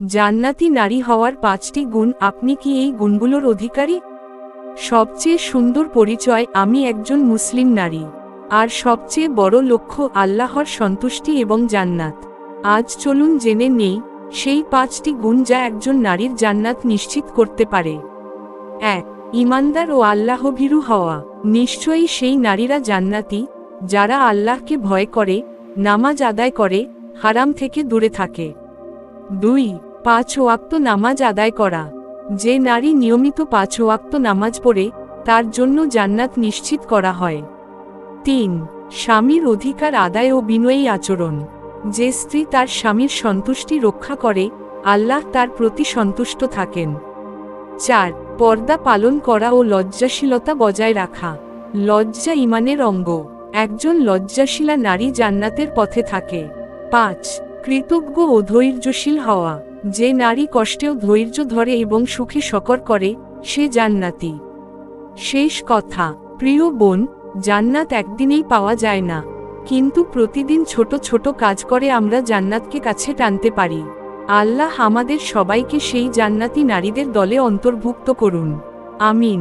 জান্নাতি নারী হওয়ার 5টি গুণ, আপনি কি এই গুণগুলোর অধিকারী? সবচেয়ে সুন্দর পরিচয়, আমি একজন মুসলিম নারী। আর সবচেয়ে বড় লক্ষ্য, আল্লাহর সন্তুষ্টি এবং জান্নাত। আজ চলুন জেনে নেই সেই 5টি গুণ যা একজন নারীর জান্নাত নিশ্চিত করতে পারে। 1. ঈমানদার ও আল্লাহভীরু হওয়া। নিশ্চয়ই সেই নারীরা জান্নাতি যারা আল্লাহকে ভয় করে, নামাজ আদায় করে, হারাম থেকে দূরে থাকে। 2. 5 ওয়াক্ত নামাজ আদায় করা। যে নারী নিয়মিত 5 ওয়াক্ত নামাজ পড়ে, তার জন্য জান্নাত নিশ্চিত করা হয়। 3. স্বামীর অধিকার আদায় ও বিনয়ী আচরণ। যে স্ত্রী তার স্বামীর সন্তুষ্টি রক্ষা করে, আল্লাহ তার প্রতি সন্তুষ্ট থাকেন। 4. পর্দা পালন করা ও লজ্জাশীলতা বজায় রাখা। লজ্জা ঈমানের অঙ্গ। একজন লজ্জাশীলা নারী জান্নাতের পথে থাকে। 5. কৃতজ্ঞ ও ধৈর্যশীল হওয়া। যে নারী কষ্টেও ধৈর্য ধরে এবং সুখে শকর করে, সে জান্নাতি। শেষ কথা, প্রিয় বোন, জান্নাত একদিনেই পাওয়া যায় না, কিন্তু প্রতিদিন ছোট ছোট কাজ করে আমরা জান্নাতকে কাছে টানতে পারি। আল্লাহ আমাদের সবাইকে সেই জান্নাতি নারীদের দলে অন্তর্ভুক্ত করুন। আমিন।